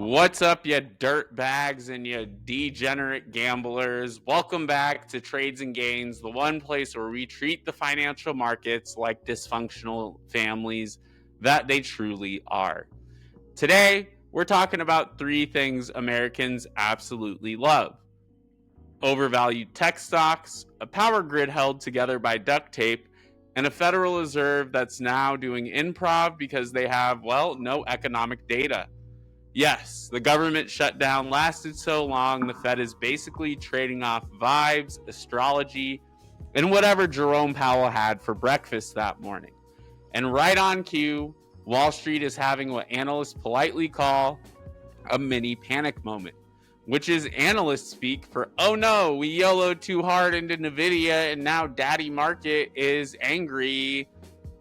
What's up, you dirt bags and you degenerate gamblers? Welcome back to Trades and Gains, the one place where we treat the financial markets like dysfunctional families that they truly are. Today, we're talking about three things Americans absolutely love: overvalued tech stocks, a power grid held together by duct tape, and a Federal Reserve that's now doing improv because they have, no economic data. Yes, the government shutdown lasted so long, the Fed is basically trading off vibes, astrology, and whatever Jerome Powell had for breakfast that morning. And right on cue, Wall Street is having what analysts politely call a mini panic moment, which is analyst speak for, oh no, we YOLO'd too hard into Nvidia and now daddy market is angry.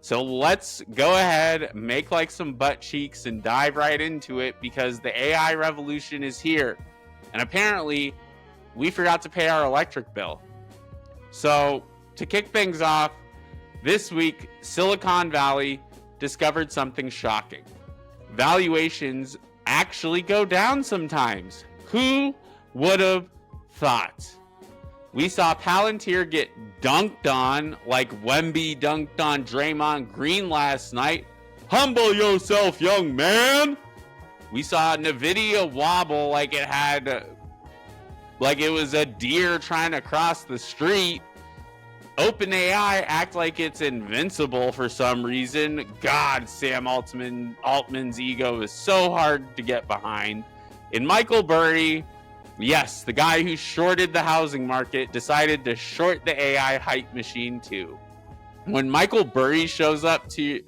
So let's go ahead, make like some butt cheeks and dive right into it, because the AI revolution is here. And apparently we forgot to pay our electric bill. So to kick things off, this week, Silicon Valley discovered something shocking. Valuations actually go down sometimes. Who would have thought? We saw Palantir get dunked on like Wemby dunked on Draymond Green last night. Humble yourself, young man. We saw Nvidia wobble like it was a deer trying to cross the street. OpenAI act like it's invincible for some reason. God, Sam Altman's ego is so hard to get behind. And Michael Burry, yes, the guy who shorted the housing market, decided to short the AI hype machine too. When Michael Burry shows up to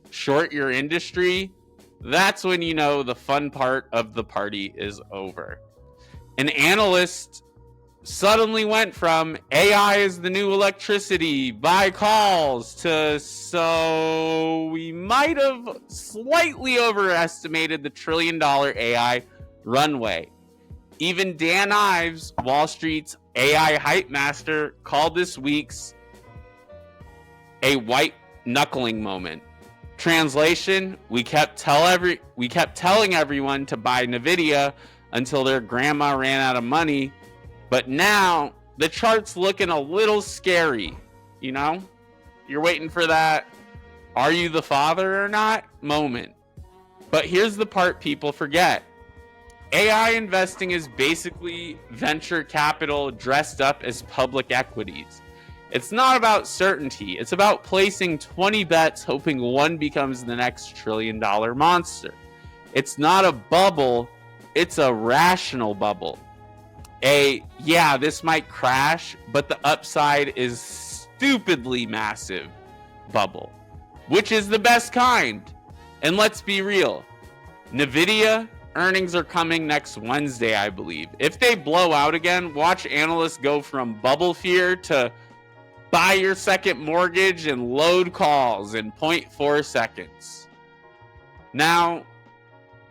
short your industry, that's when you know the fun part of the party is over. An analyst suddenly went from AI is the new electricity, buy calls, to so we might have slightly overestimated the $1 trillion AI runway. Even Dan Ives, Wall Street's AI hype master, called this week's a white knuckling moment. Translation: we kept telling everyone to buy Nvidia until their grandma ran out of money, but now the chart's looking a little scary. You know, you're waiting for that "are you the father or not" moment. But here's the part people forget. AI investing is basically venture capital dressed up as public equities. It's not about certainty. It's about placing 20 bets hoping one becomes the next $1 trillion monster. It's not a bubble. It's a rational bubble. This might crash, but the upside is stupidly massive bubble, which is the best kind. And let's be real. Nvidia earnings are coming next Wednesday, I believe. If they blow out again, watch analysts go from bubble fear to buy your second mortgage and load calls in 0.4 seconds. Now,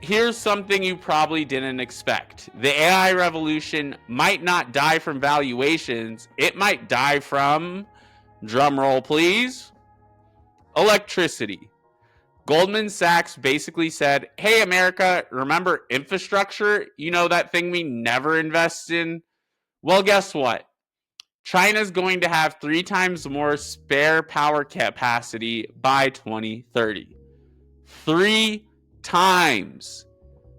here's something you probably didn't expect. The AI revolution might not die from valuations. It might die from, drumroll please, electricity. Goldman Sachs basically said, hey, America, remember infrastructure? You know, that thing we never invest in? Well, guess what? China's going to have 3 times more spare power capacity by 2030. 3 times.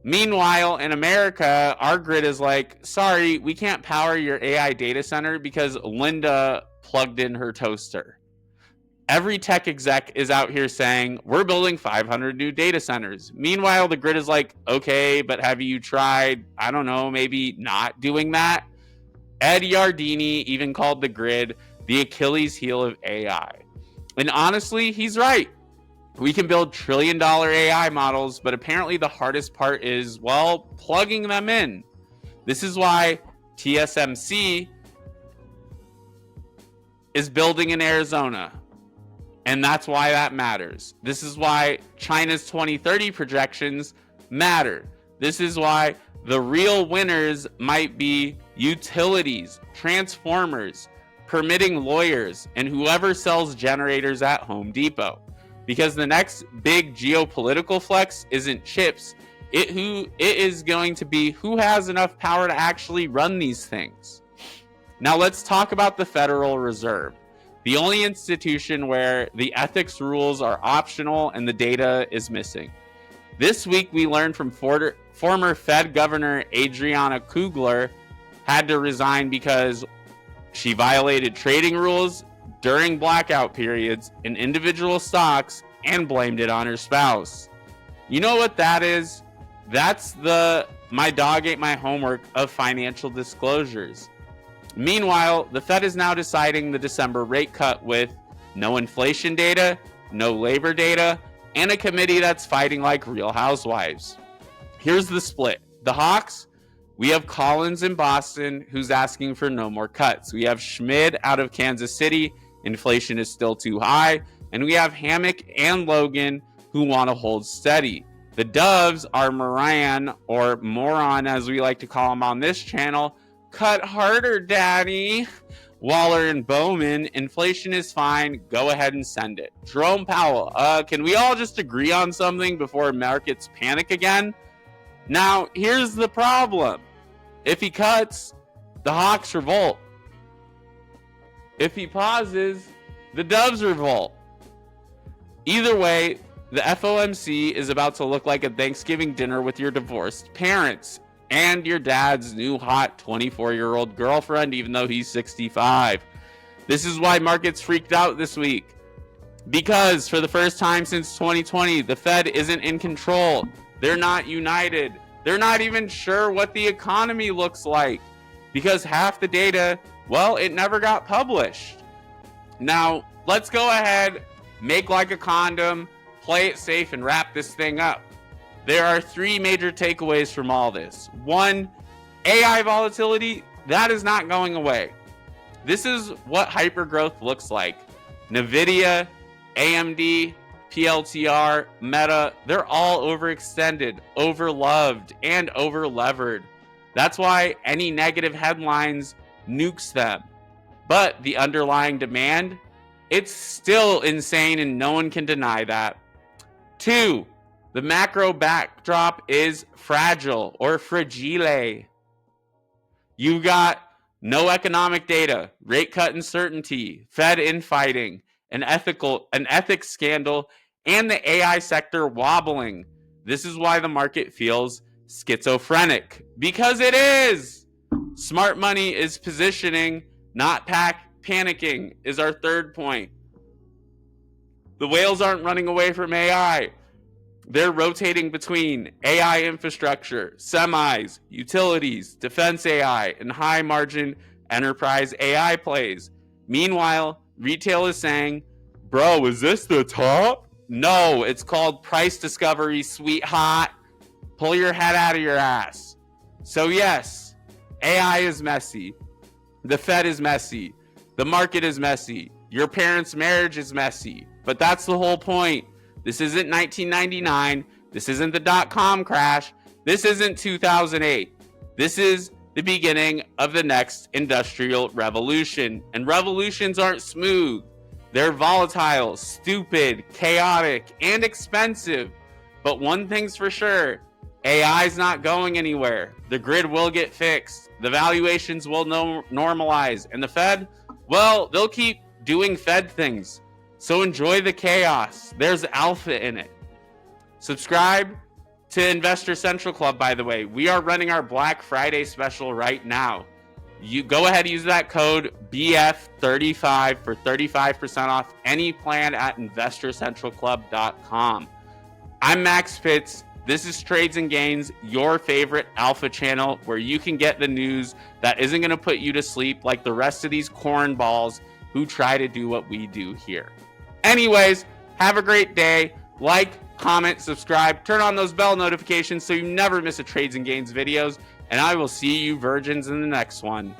Meanwhile, in America, our grid is like, sorry, we can't power your AI data center because Linda plugged in her toaster. Every tech exec is out here saying, we're building 500 new data centers. Meanwhile, the grid is like, okay, but have you tried, I don't know, maybe not doing that? Ed Yardeni even called the grid the Achilles heel of AI. And honestly, he's right. We can build $1 trillion AI models, but apparently the hardest part is, plugging them in. This is why TSMC is building in Arizona. And that's why that matters. This is why China's 2030 projections matter. This is why the real winners might be utilities, transformers, permitting lawyers, and whoever sells generators at Home Depot. Because the next big geopolitical flex isn't chips, It is going to be who has enough power to actually run these things. Now let's talk about the Federal Reserve, the only institution where the ethics rules are optional and the data is missing. This week we learned from former Fed Governor Adriana Kugler had to resign because she violated trading rules during blackout periods in individual stocks and blamed it on her spouse. You know what that is? That's the my dog ate my homework of financial disclosures. Meanwhile, the Fed is now deciding the December rate cut with no inflation data, no labor data, and a committee that's fighting like Real Housewives. Here's the split. The Hawks, we have Collins in Boston, who's asking for no more cuts. We have Schmid out of Kansas City, inflation is still too high. And we have Hammock and Logan, who want to hold steady. The Doves are Moran, or Moron as we like to call him on this channel. Cut harder, daddy. Waller and Bowman, inflation is fine. Go ahead and send it. Jerome Powell, can we all just agree on something before markets panic again? Now, here's the problem. If he cuts, the Hawks revolt. If he pauses, the Doves revolt. Either way, the FOMC is about to look like a Thanksgiving dinner with your divorced parents and your dad's new hot 24-year-old girlfriend, even though he's 65. This is why markets freaked out this week. Because for the first time since 2020, the Fed isn't in control. They're not united. They're not even sure what the economy looks like. Because half the data, well, it never got published. Now, let's go ahead, make like a condom, play it safe, and wrap this thing up. There are three major takeaways from all this. One, AI volatility, that is not going away. This is what hypergrowth looks like. Nvidia, AMD, PLTR, Meta, they're all overextended, overloved, and overlevered. That's why any negative headlines nukes them. But the underlying demand, it's still insane and no one can deny that. Two, the macro backdrop is fragile or fragile. You got no economic data, rate cut uncertainty, Fed infighting, an ethics scandal, and the AI sector wobbling. This is why the market feels schizophrenic, because it is. Smart money is positioning, not panicking, is our third point. The whales aren't running away from AI. They're rotating between AI infrastructure, semis, utilities, defense AI, and high-margin enterprise AI plays. Meanwhile, retail is saying, bro, is this the top? No, it's called price discovery, sweetheart. Pull your head out of your ass. So yes, AI is messy. The Fed is messy. The market is messy. Your parents' marriage is messy. But that's the whole point. This isn't 1999. This isn't the dot-com crash. This isn't 2008. This is the beginning of the next industrial revolution. And revolutions aren't smooth. They're volatile, stupid, chaotic, and expensive. But one thing's for sure, AI's not going anywhere. The grid will get fixed. The valuations will normalize. And the Fed, well, they'll keep doing Fed things. So enjoy the chaos. There's alpha in it. Subscribe to Investor Central Club, by the way. We are running our Black Friday special right now. You go ahead and use that code BF35 for 35% off any plan at investorcentralclub.com. I'm Max Pitts. This is Trades and Gains, your favorite alpha channel where you can get the news that isn't going to put you to sleep like the rest of these cornballs who try to do what we do here. Anyways, have a great day. Like, comment, subscribe, turn on those bell notifications so you never miss a Trades and Gains videos, and I will see you virgins in the next one.